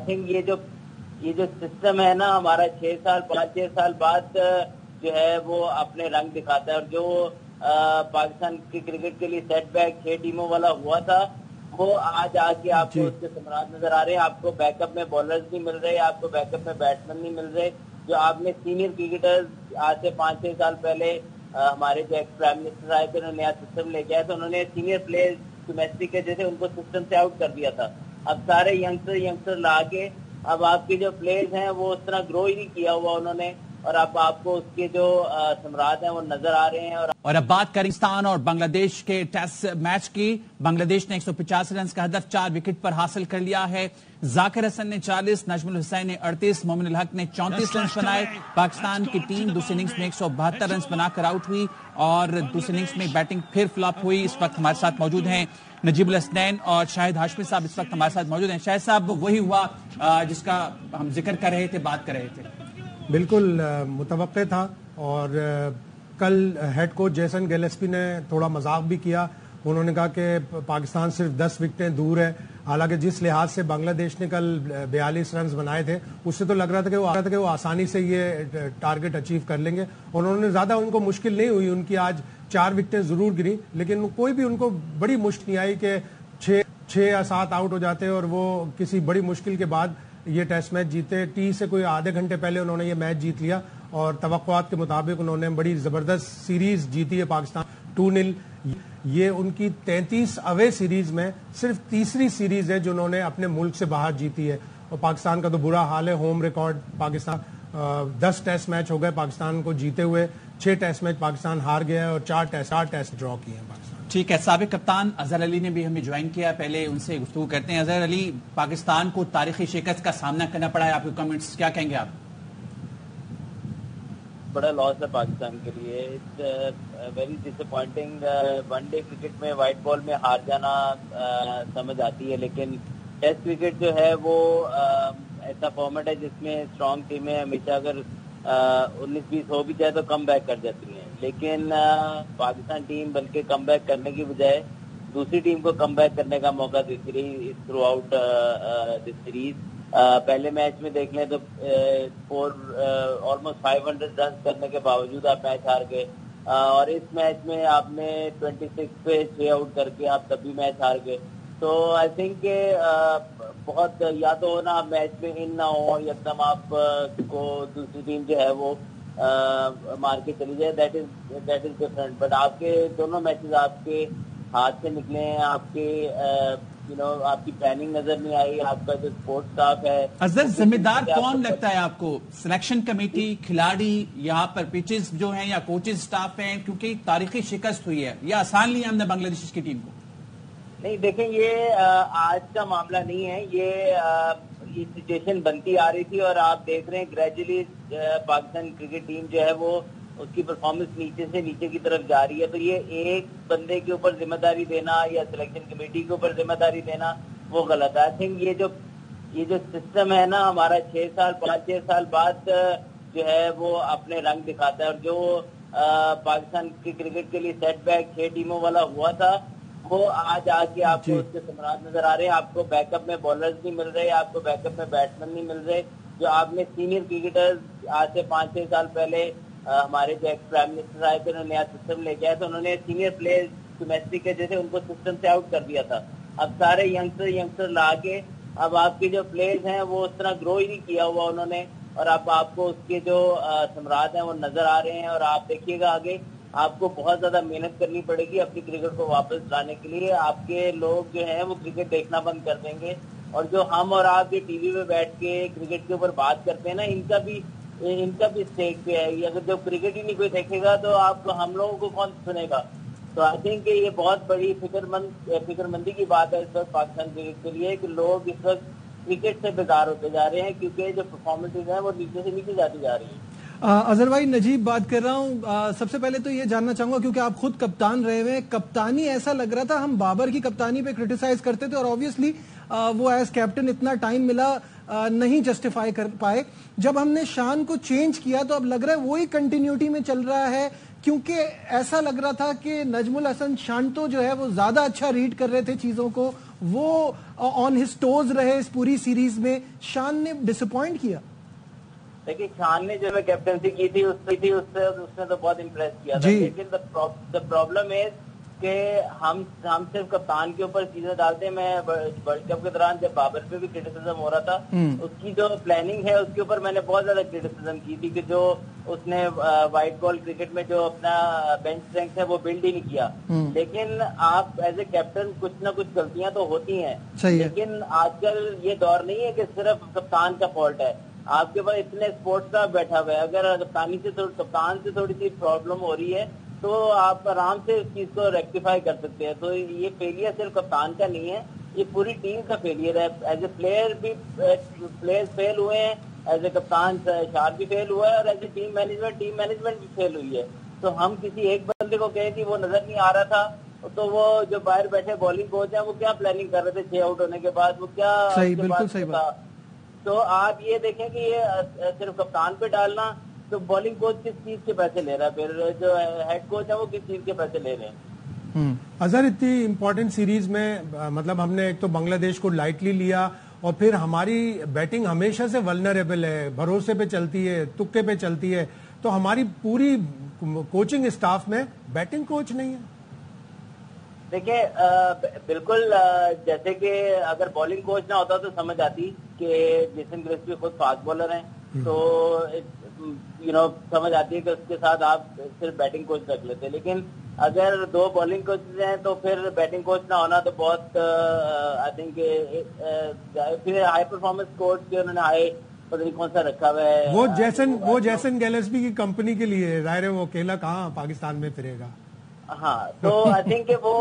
Think یہ جو system ہے نا ہمارا 5-6 سال بعد جو ہے وہ اپنے رنگ دکھاتا ہے، اور جو پاکستان کی کرکٹ کے لیے سیٹ بیک 6 ٹیموں والا ہوا تھا وہ آج آ کے آپ کو اس کے ثمرات نظر آ رہے ہیں. آپ کو بیک اپ میں بالرز نہیں مل رہے، آپ کو بیک اپ میں بیٹسمین نہیں مل رہے. جو آپ نے سینئر کرکٹرز آج سے 5-6 سال پہلے ہمارے جو ایکس پرائم منسٹر آئے تھے، انہوں نے نیا سسٹم لے کے آئے تو انہوں نے سینئر پلیئر ڈومیسٹک کے جیسے ان کو سسٹم سے آؤٹ کر دیا تھا. اب سارے ینگسٹر لا کے اب آپ کے جو پلیئرز ہیں وہ اس طرح گرو ہی نہیں کیا ہوا انہوں نے، اور اب آپ کو اس کے جو ثمرات ہیں وہ نظر آ رہے ہیں. اور اب بات کریں پاکستان اور بنگلہ دیش کے ٹیسٹ میچ کی. بنگلہ دیش نے 185 رنز کا ہدف 4 وکٹ پر حاصل کر لیا ہے. ذاکر حسن نے 40، نجم الحسین نے 38، مومن الحق نے 34 رنز بنائے. پاکستان کی ٹیم دوسری اننگز میں 172 رنز بنا کر آؤٹ ہوئی اور دوسری اننگز میں بیٹنگ پھر فلاپ ہوئی. اس وقت ہمارے ساتھ موجود ہیں نجیب الحسنین اور شاہد ہاشمی صاحب اس وقت ہمارے ساتھ موجود ہیں. شاہد صاحب، وہی ہوا جس کا ہم ذکر کر رہے تھے، بات کر رہے تھے. بالکل متوقع تھا، اور کل ہیڈ کوچ جیسن گیلسپی نے تھوڑا مذاق بھی کیا. انہوں نے کہا کہ پاکستان صرف 10 وکٹیں دور ہے. حالانکہ جس لحاظ سے بنگلہ دیش نے کل 42 رنز بنائے تھے اس سے تو لگ رہا تھا کہ وہ آسانی سے یہ ٹارگٹ اچیو کر لیں گے، اور انہوں نے زیادہ ان کو مشکل نہیں ہوئی. ان کی آج 4 وکٹیں ضرور گری، لیکن کوئی بھی ان کو بڑی مشکل نہیں آئی کہ 6 یا 7 آؤٹ ہو جاتے اور وہ کسی بڑی مشکل کے بعد یہ ٹیسٹ میچ جیتے. ٹی سے کوئی آدھے گھنٹے پہلے انہوں نے یہ میچ جیت لیا، اور توقعات کے مطابق انہوں نے بڑی زبردست سیریز جیتی ہے پاکستان 2-0. یہ ان کی 33 اوے سیریز میں صرف تیسری سیریز ہے جو انہوں نے اپنے ملک سے باہر جیتی ہے. اور پاکستان کا تو برا حال ہے، home record Pakistan 10 test match ہو گئے پاکستان کو جیتے ہوئے. 6 ٹیسٹ میچ پاکستان ہار گیا ہے اور 4 ٹیسٹ ڈرا کیے ہیں پاکستان. ٹھیک ہے، سابق کپتان اظہر علی نے بھی ہمیں جوائن کیا. پہلے ان سے گفتگو کرتے ہیں. اظہر علی، پاکستان کو تاریخی شکست کا سامنا کرنا پڑا ہے، آپ کے کمنٹس کیا کہیں گے آپ؟ بڑا لاس ہے پاکستان کے لیے. It's very disappointing. One day cricket میں وائٹ بال میں ہار جانا سمجھ آتی ہے، لیکن ٹیسٹ کرکٹ جو ہے وہ ایسا فارمیٹ ہے جس میں اسٹرانگ ٹیمیں ہمیشہ اگر 19-20 ہو بھی جائے تو کم بیک کر جاتی ہیں. لیکن پاکستان ٹیم بلکہ کم بیک کرنے کی بجائے دوسری ٹیم کو کم بیک کرنے کا موقع دیتی رہی تھرو آؤٹ دس سیریز. پہلے میچ میں دیکھ لیں تو آلموسٹ 500 رنز کرنے کے باوجود آپ میچ ہار گئے، اور اس میچ میں آپ نے 26 پہ 6 آؤٹ کر کے آپ تب بھی میچ ہار گئے. تو آئی تھنک کہ بہت یا تو نا آپ میچ میں ان نہ ہو، ایک دم آپ کو دوسری ٹیم جو ہے وہ مار کے چلی جائے. That is different. بٹ آپ کے دونوں میچز آپ کے ہاتھ سے نکلے ہیں. آپ کے آپ کی پلاننگ نظر نہیں آئی. آپ کا جو سپورٹ اسٹاف ہے، اظہر، ذمہ دار کون لگتا ہے آپ کو؟ سلیکشن کمیٹی، کھلاڑی، یہاں پر پیچز جو ہیں یا کوچز اسٹاف ہیں؟ کیونکہ تاریخی شکست ہوئی ہے، یہ آسان نہیں ہے ہم نے بنگلہ دیش کی ٹیم کو. نہیں دیکھیں، یہ آج کا معاملہ نہیں ہے. یہ سچویشن بنتی آ رہی تھی، اور آپ دیکھ رہے ہیں گریجولی پاکستان کرکٹ ٹیم جو ہے وہ اس کی پرفارمنس نیچے سے نیچے کی طرف جا رہی ہے. تو یہ ایک بندے کے اوپر ذمہ داری دینا یا سلیکشن کمیٹی کے اوپر ذمہ داری دینا وہ غلط ہے. آئی تھنک یہ جو سسٹم ہے نا ہمارا 5-6 سال بعد جو ہے وہ اپنے رنگ دکھاتا ہے. اور جو پاکستان کی کرکٹ کے لیے سیٹ بیک 6 ٹیموں والا ہوا تھا وہ آج آ کے آپ کو اس کے ثمرات نظر آ رہے ہیں. آپ کو بیک اپ میں بالرز نہیں مل رہے، آپ کو بیک اپ میں بیٹسمین نہیں مل رہے. جو آپ نے سینئر کرکٹرز آج سے 5-6 سال پہلے ہمارے جو ایکس پرائم منسٹر آئے تھے، انہوں نے نیا سسٹم لے کے آئے تو انہوں نے سینئر پلیئر ڈومیسٹک کے جیسے ان کو سسٹم سے آؤٹ کر دیا تھا. اب سارے ینگسٹر لا کے اب آپ کے جو پلیئرز ہیں وہ اس طرح گرو ہی نہیں کیا ہوا انہوں نے، اور اب آپ کو اس کے جو ثمرات ہیں وہ نظر آ رہے ہیں. اور آپ دیکھیے گا آگے آپ کو بہت زیادہ محنت کرنی پڑے گی اپنی کرکٹ کو واپس لانے کے لیے. آپ کے لوگ جو ہیں وہ کرکٹ دیکھنا بند کر دیں گے، اور جو ہم اور آپ جو ٹی وی پہ بیٹھ کے کرکٹ کے اوپر بات کرتے ہیں نا، ان کا بھی اسٹیک پہ ہے. اگر جب کرکٹ ہی نہیں کوئی دیکھے گا تو آپ ہم لوگوں کو کون سنے گا؟ تو آئی تھنک کہ یہ بہت بڑی فکر مندی کی بات ہے اس وقت پاکستان کرکٹ کے لیے کہ لوگ اس وقت کرکٹ سے بیزار ہوتے جا رہے ہیں، کیونکہ جو پرفارمنسز ہیں وہ نیچے سے نیچے جاتی جا رہی ہیں. اظہر بھائی، نجیب بات کر رہا ہوں. سب سے پہلے تو یہ جاننا چاہوں گا، کیونکہ آپ خود کپتان رہے ہوئے، کپتانی ایسا لگ رہا تھا ہم بابر کی کپتانی پہ کرٹیسائز کرتے تھے، اور آبویسلی وہ ایز کیپٹن اتنا ٹائم ملا نہیں جسٹیفائی کر پائے. جب ہم نے شان کو چینج کیا تو اب لگ رہا ہے وہی کنٹینیوٹی میں چل رہا ہے، کیونکہ ایسا لگ رہا تھا کہ نجم الحسن شانٹو جو ہے وہ زیادہ اچھا ریڈ کر رہے تھے چیزوں کو، وہ آن ہز ٹوز رہے اس پوری سیریز میں. شان نے ڈسپوائنٹ کیا. دیکھیے شان نے جو میں کیپٹنسی کی تھی اس نے تو بہت امپریس کیا تھا, لیکن دا پرابلم از کہ ہم صرف کپتان کے اوپر چیزیں ڈالتے ہیں. میں ورلڈ کپ کے دوران جب بابر پہ بھی کرٹیسزم ہو رہا تھا, اس کی جو پلاننگ ہے اس کے اوپر میں نے بہت زیادہ کرٹیسزم کی تھی کہ جو اس نے وائٹ بال کرکٹ میں جو اپنا بینچ اسٹرینگتھ ہے وہ بلڈ ہی نہیں کیا. لیکن آپ ایز اے کیپٹن کچھ نہ کچھ غلطیاں تو ہوتی ہیں, لیکن آج کل یہ دور نہیں ہے کہ صرف کپتان کا فالٹ ہے. آپ کے پاس اتنے اسپورٹس کا بیٹھا ہوا ہے, اگر کپتان سے تھوڑی سی پرابلم ہو رہی ہے تو آپ آرام سے اس چیز کو ریکٹیفائی کر سکتے ہیں. تو یہ فیلئر صرف کپتان کا نہیں ہے, یہ پوری ٹیم کا فیلئر ہے. ایز اے پلیئر بھی پلیئر فیل ہوئے ہیں, ایز اے کپتان شار بھی فیل ہوا ہے, اور ایز اے ٹیم مینجمنٹ بھی فیل ہوئی ہے. تو ہم کسی ایک بندے کو کہیں کہ وہ نظر نہیں آ رہا تھا, تو وہ جو باہر بیٹھے بالنگ کوچ ہیں وہ کیا پلاننگ کر رہے تھے 6 آؤٹ ہونے کے بعد, وہ کیا بالکل صحیح بات. تو آپ یہ دیکھیں کہ یہ صرف کپتان پہ ڈالنا, تو بالنگ کوچ کس چیز کے پیسے لے رہا ہے, پھر جو ہیڈ کوچ ہے وہ کس چیز کے پیسے لے رہے ہیں. اظہر اتنی امپورٹنٹ سیریز میں مطلب ہم نے ایک تو بنگلہ دیش کو لائٹلی لیا, اور پھر ہماری بیٹنگ ہمیشہ سے ولنریبل ہے, بھروسے پہ چلتی ہے, تکے پہ چلتی ہے. تو ہماری پوری کوچنگ اسٹاف میں بیٹنگ کوچ نہیں ہے. دیکھیں بالکل, جیسے کہ اگر بالنگ کوچ نہ ہوتا تو سمجھ آتی کہ جیسن گلیسپی خود فاسٹ بالر ہیں, تو سمجھ آتی ہے کہ اس کے ساتھ آپ صرف بیٹنگ کوچ رکھ لیتے. لیکن اگر 2 بالنگ کوچز ہیں تو پھر بیٹنگ کوچ نہ ہونا تو بہت آئی تھنک پھر ہائی پرفارمنس کوچ کے انہوں نے پتہ نہیں کون سا رکھا ہوا ہے. وہ جیسن گیلسپی کی کمپنی کے لیے ظاہر ہے, وہ اکیلا کہاں پاکستان میں پھرے گا. ہاں, تو آئی تھنک کہ وہ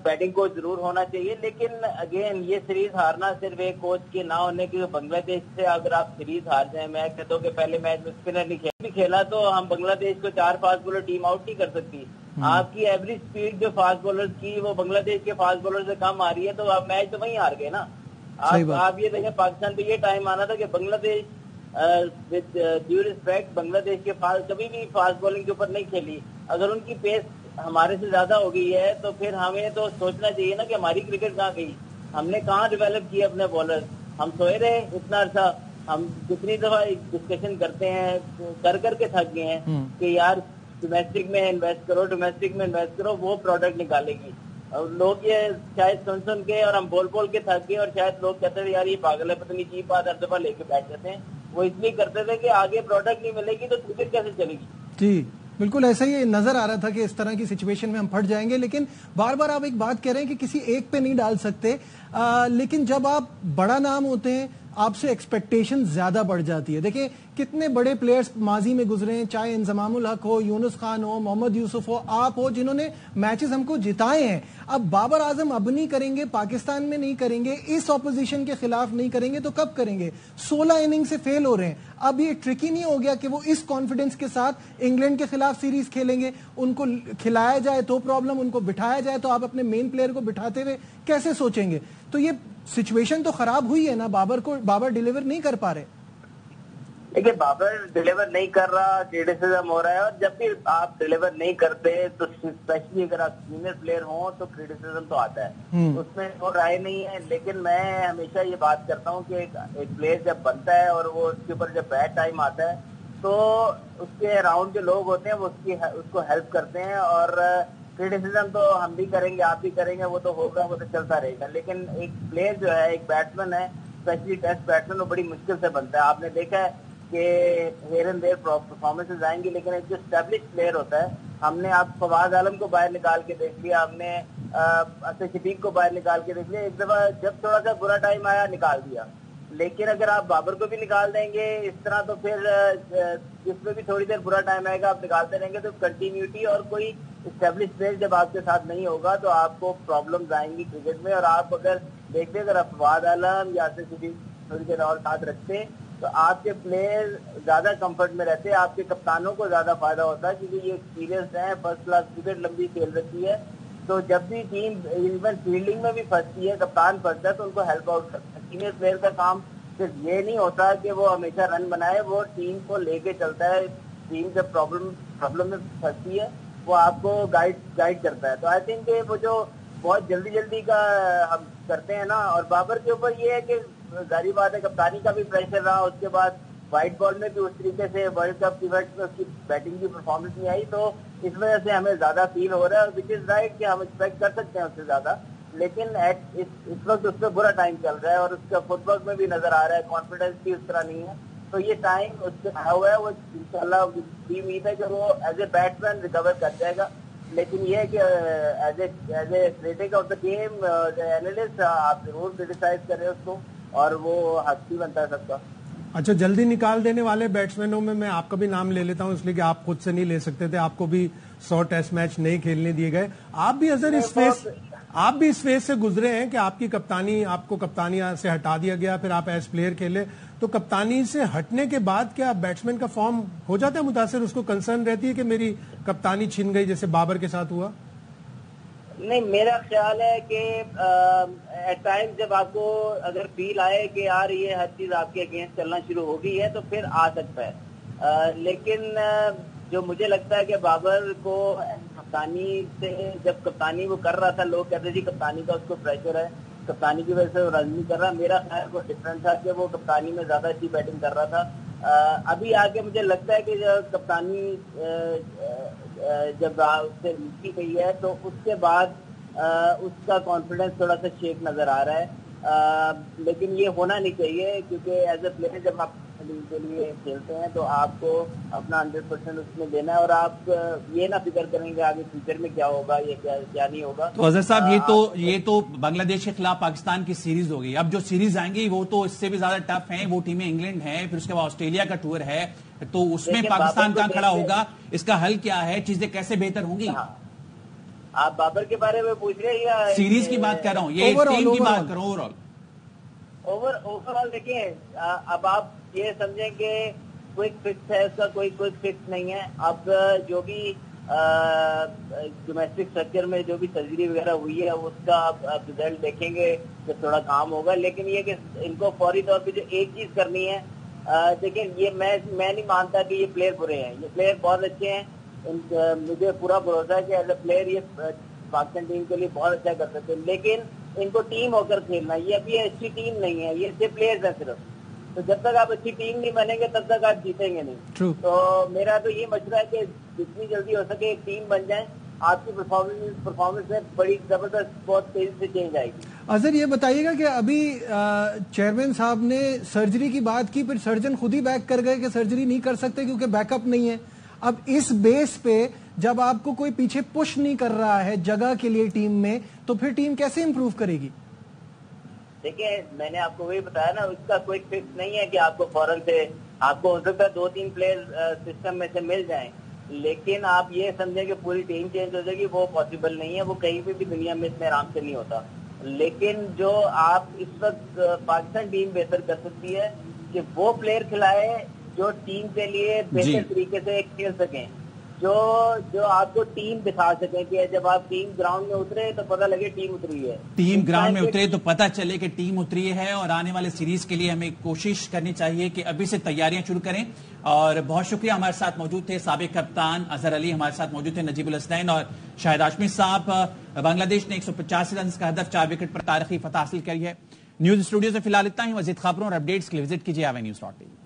بیٹنگ کوچ ضرور ہونا چاہیے. لیکن اگین یہ سیریز ہارنا صرف ایک کوچ کے نہ ہونے کی, بنگلہ دیش سے اگر آپ سیریز ہار جائیں, میں کہتا ہوں کہ پہلے میچ میں اسپنر نہیں کھیلا تو ہم بنگلہ دیش کو 4 فاسٹ بالر ٹیم آؤٹ نہیں کر سکتی. آپ کی ایوریج اسپیڈ جو فاسٹ بالر کی وہ بنگلہ دیش کے فاسٹ بالر سے کم آ رہی ہے, تو آپ میچ تو وہیں ہار گئے نا. آپ یہ دیکھیں پاکستان پہ یہ ٹائم آنا تھا کہ بنگلہ دیش ود ڈیو ریسپیکٹ بنگلہ دیش کے کبھی بھی فاسٹ بالنگ کے اوپر نہیں کھیلی. اگر ان کی پیس ہمارے سے زیادہ ہو گئی ہے تو پھر ہمیں تو سوچنا چاہیے نا کہ ہماری کرکٹ کہاں گئی, ہم نے کہاں ڈیولپ کیے اپنے بالر. ہم سوئے رہے اتنا عرصہ. ہم کتنی دفعہ ڈسکشن کرتے ہیں, کر کے تھک گئے ہیں کہ یار ڈومیسٹک میں انویسٹ کرو, وہ پروڈکٹ نکالے گی. اور لوگ یہ شاید سن کے اور ہم بول کے تھک گئے, اور شاید لوگ کہتے تھے یار یہ پاگل ہے, پتہ نہیں چیپ بات ہر دفعہ لے کے بیٹھ جاتے ہیں. وہ اس لیے کرتے تھے کہ آگے پروڈکٹ نہیں ملے گی تو کرکٹ کیسے چلے گی. جی بالکل ایسا ہی نظر آ رہا تھا کہ اس طرح کی سچویشن میں ہم پھٹ جائیں گے. لیکن بار بار آپ ایک بات کہہ رہے ہیں کہ کسی ایک پہ نہیں ڈال سکتے, لیکن جب آپ بڑا نام ہوتے ہیں آپ سے ایکسپیکٹیشن زیادہ بڑھ جاتی ہے. دیکھیں کتنے بڑے پلیئرز ماضی میں گزرے ہیں, چاہے انضمام الحق ہو, یونس خان ہو, محمد یوسف ہو, آپ ہو, جنہوں نے میچز ہم کو جتائے ہیں. اب بابر اعظم اب نہیں کریں گے, پاکستان میں نہیں کریں گے, اس اپوزیشن کے خلاف نہیں کریں گے, تو کب کریں گے؟ 16 اننگ سے فیل ہو رہے ہیں. اب یہ ٹرکی نہیں ہو گیا کہ وہ اس کانفیڈنس کے ساتھ انگلینڈ کے خلاف سیریز کھیلیں گے؟ ان کو کھلایا جائے تو پرابلم, ان کو بٹھایا جائے تو آپ اپنے مین پلیئر کو بٹھاتے ہوئے کیسے سوچیں گے؟ تو یہ سچویشن تو خراب ہوئی ہے نا. بابر ڈیلیور نہیں کر پا رہے. دیکھیے بابر ڈیلیور نہیں کر رہا, کرٹیسزم ہو رہا ہے, اور جب بھی آپ ڈیلیور نہیں کرتے تو اسپیشلی اگر آپ سینئر پلیئر ہوں تو کرٹیسزم تو آتا ہے, اس میں کوئی رائے نہیں ہے. لیکن میں ہمیشہ یہ بات کرتا ہوں کہ ایک پلیئر جب بنتا ہے اور وہ اس کے اوپر جب بیڈ ٹائم آتا ہے تو اس کے اراؤنڈ جو لوگ ہوتے ہیں وہ اس کو ہیلپ کرتے ہیں. اور کرٹیسزم تو ہم بھی کریں گے, آپ بھی کریں گے, وہ تو ہوگا, وہ تو چلتا رہے گا. لیکن ایک پلیئر جو ہے, ایک بیٹسمین ہے, اسپیشلی ٹیسٹ بیٹسمین, وہ بڑی مشکل سے بنتا ہے. آپ نے دیکھا ہے کہ ہیئر اینڈ دیئر پرفارمنسز آئیں گی, لیکن ایک جو اسٹیبلش پلیئر ہوتا ہے, ہم نے آپ فواد عالم کو باہر نکال کے دیکھ لیا, ہم نے اسد شفیق کو باہر نکال کے دیکھ لیا. ایک دفعہ جب تھوڑا سا برا ٹائم آیا نکال دیا. لیکن اگر آپ بابر کو بھی نکال دیں گے اس طرح تو پھر جس میں بھی تھوڑی دیر برا ٹائم آئے گا آپ نکالتے رہیں گے, تو کنٹینیوٹی اور کوئی اسٹیبلش پلیئر جب آپ کے ساتھ نہیں ہوگا تو آپ کو پرابلمز آئیں گی کرکٹ میں. اور آپ اگر دیکھتے اگر آپ فواد عالم یا اسد شفیق تھوڑی دیر اور ساتھ رکھتے تو آپ کے پلیئر زیادہ کمفرٹ میں رہتے, آپ کے کپتانوں کو زیادہ فائدہ ہوتا ہے, کیونکہ یہ ایکسپیرینس ہے, فرسٹ کلاس کرکٹ لمبی کھیل رکھی ہے. تو جب بھی ٹیم ایون فیلڈنگ میں بھی پھنستی ہے, کپتان پھنستا ہے تو ان کو ہیلپ آؤٹ کرتا ہے. سینئر پلیئر کا کام صرف یہ نہیں ہوتا کہ وہ ہمیشہ رن بنائے, وہ ٹیم کو لے کے چلتا ہے. ٹیم جب پرابلم میں پھنستی ہے وہ آپ کو گائیڈ کرتا ہے. تو آئی تھنک کہ وہ جو بہت جلدی کا ہم کرتے ہیں نا. اور بابر کے اوپر یہ ہے کہ ظاہری بات ہے کپتانی کا بھی پریشر رہا, اس کے بعد وائٹ بال میں بھی اس طریقے سے ورلڈ کپ کی وقت میں اس کی بیٹنگ کی پرفارمنس نہیں آئی, تو اس وجہ سے ہمیں زیادہ فیل ہو رہا ہے, وچ از رائٹ کہ ہم ایکسپیکٹ کر سکتے ہیں اس سے زیادہ, لیکن اس وقت اس پہ برا ٹائم چل رہا ہے اور اس کا فٹ ورک میں بھی نظر آ رہا ہے, کانفیڈنس بھی اس طرح نہیں ہے. تو یہ ٹائم اس سے آیا ہوا ہے, وہ انشاءاللہ بھی امید ہے کہ وہ as a batsman recover کر جائے گا. لیکن یہ ہے کہ as a critic of the game analyst آپ ضرور کریٹیسائز کریں اس کو, اور وہ حق بھی بنتا ہے سب کا. اچھا, جلدی نکال دینے والے بیٹسمینوں میں آپ کا بھی نام لے لیتا ہوں, اس لیے کہ آپ خود سے نہیں لے سکتے تھے, آپ کو بھی 100 ٹیسٹ میچ نہیں کھیلنے دیے گئے. آپ بھی اس فیز سے گزرے ہیں کہ آپ کی کپتانی, آپ کو کپتانی سے ہٹا دیا گیا, پھر آپ ایز پلیئر کھیلے, تو کپتانی سے ہٹنے کے بعد کیا بیٹسمین کا فارم ہو جاتا ہے متاثر, اس کو کنسرن رہتی ہے کہ میری کپتانی چھن گئی جیسے بابر کے ساتھ ہوا؟ نہیں, میرا خیال ہے کہ ایٹ ٹائم جب آپ کو اگر فیل آئے کہ یار یہ ہر چیز آپ کے اگینسٹ چلنا شروع ہو گئی ہے تو پھر آ سکتا ہے. لیکن جو مجھے لگتا ہے کہ بابر کو کپتانی سے, جب کپتانی وہ کر رہا تھا, لوگ کہتے جی کپتانی کا اس کو پریشر ہے, کپتانی کی وجہ سے وہ رن نہیں کر رہا. میرا خیال وہ ڈفرنٹ تھا کہ وہ کپتانی میں زیادہ اچھی بیٹنگ کر رہا تھا. ابھی آگے مجھے لگتا ہے کہ جب کپتانی جب اس سے نیچی گئی ہے تو اس کے بعد اس کا کانفیڈنس تھوڑا سا شیک نظر آ رہا ہے. لیکن یہ ہونا نہیں چاہیے, کیونکہ ایز اے پلیئر جب آپ کے لیے کھیلتے ہیں تو آپ کو اپنا 100% اس میں دینا ہے, اور آپ یہ نہ فکر کریں گے آگے فیوچر میں کیا ہوگا, یہ کیا نہیں ہوگا. تو اظہر صاحب, یہ تو بنگلہ دیش کے خلاف پاکستان کی سیریز ہوگی. اب جو سیریز آئیں گی وہ تو اس سے بھی زیادہ ٹف ہیں, وہ ٹیمیں انگلینڈ ہے, پھر اس کے بعد آسٹریلیا کا ٹور ہے, تو اس میں پاکستان کہاں کھڑا ہوگا, اس کا حل کیا ہے, چیزیں کیسے بہتر ہوں گی؟ آپ بابر کے بارے میں پوچھ رہے ہیں یا سیریز کی بات کر رہا ہوں, یہ ٹیم کی بات کرو اوور آل. دیکھیں, اب آپ یہ سمجھیں کہ کوئک فکس ہے, اس کا کوئی کوئک فکس نہیں ہے. اب جو بھی ڈومیسٹک اسٹرکچر میں جو بھی سرجری وغیرہ ہوئی ہے اس کا آپ ریزلٹ دیکھیں گے کہ تھوڑا کام ہوگا. لیکن یہ کہ ان کو فوری طور پہ جو ایک چیز کرنی ہے, دیکھیں یہ میں نہیں مانتا کہ یہ پلیئر برے ہیں, یہ پلیئر بہت اچھے ہیں. مجھے پورا بھروسہ ہے کہ ایز اے پلیئر یہ پاکستان ٹیم کے لیے بہت اچھا کر سکتے ہیں, لیکن ان کو ٹیم ہو کر کھیلنا. یہ ابھی اچھی ٹیم نہیں ہے, یہ اچھے پلیئرز ہیں صرف. تو جب تک آپ اچھی ٹیم نہیں بنیں گے تب تک آپ جیتیں گے نہیں. تو میرا تو یہ مشورہ ہے کہ جتنی جلدی ہو سکے ایک ٹیم بن جائیں, آپ کی پرفارمنس میں بڑی زبردست بہت تیزی سے چینج آئے گی. اظہر یہ بتائیے گا کہ ابھی چیئرمین صاحب نے سرجری کی بات کی, پھر سرجن خود ہی بیک کر گئے کہ سرجری نہیں کر سکتے کیونکہ بیک اپ نہیں ہے. اب اس بیس پہ جب آپ کو کوئی پیچھے پش نہیں کر رہا ہے جگہ کے لیے ٹیم میں, تو پھر ٹیم کیسے امپروو کرے گی؟ دیکھیں, میں نے آپ کو وہی بتایا نا, اس کا کوئی فکس نہیں ہے کہ آپ کو فوراً سے, آپ کو ہو سکتا ہے 2-3 پلیئر سسٹم میں سے مل جائیں, لیکن آپ یہ سمجھیں کہ پوری ٹیم چینج ہو جائے گی, وہ پاسبل نہیں ہے. وہ کہیں بھی دنیا میں اتنے آرام سے نہیں ہوتا. لیکن جو آپ اس وقت پاکستان ٹیم بہتر کر سکتی ہے کہ وہ پلیئر کھلائے جو ٹیم کے لیے بہتر طریقے سے کھیل سکیں, جو آپ کو ٹیم دکھا سکیں کہ جب آپ ٹیم گراؤنڈ میں اترے تو پتہ لگے ٹیم اتری ہے. ٹیم گراؤنڈ میں اترے تو پتہ چلے کہ ٹیم اتری ہے, اور آنے والے سیریز کے لیے ہمیں کوشش کرنی چاہیے کہ ابھی سے تیاریاں شروع کریں. اور بہت شکریہ, ہمارے ساتھ موجود تھے سابق کپتان اظہر علی, ہمارے ساتھ موجود تھے نجیب الحسنین اور شاہد ہاشمی صاحب. بنگلہ دیش نے 185 رنز کا ہدف 4 وکٹ پر تاریخی فتح حاصل کری ہے. نیوز اسٹوڈیو سے فی الحال اتنا ہی. مزید خبروں اور اپڈیٹس کے لیے وزٹ کیجیے avnews.tv.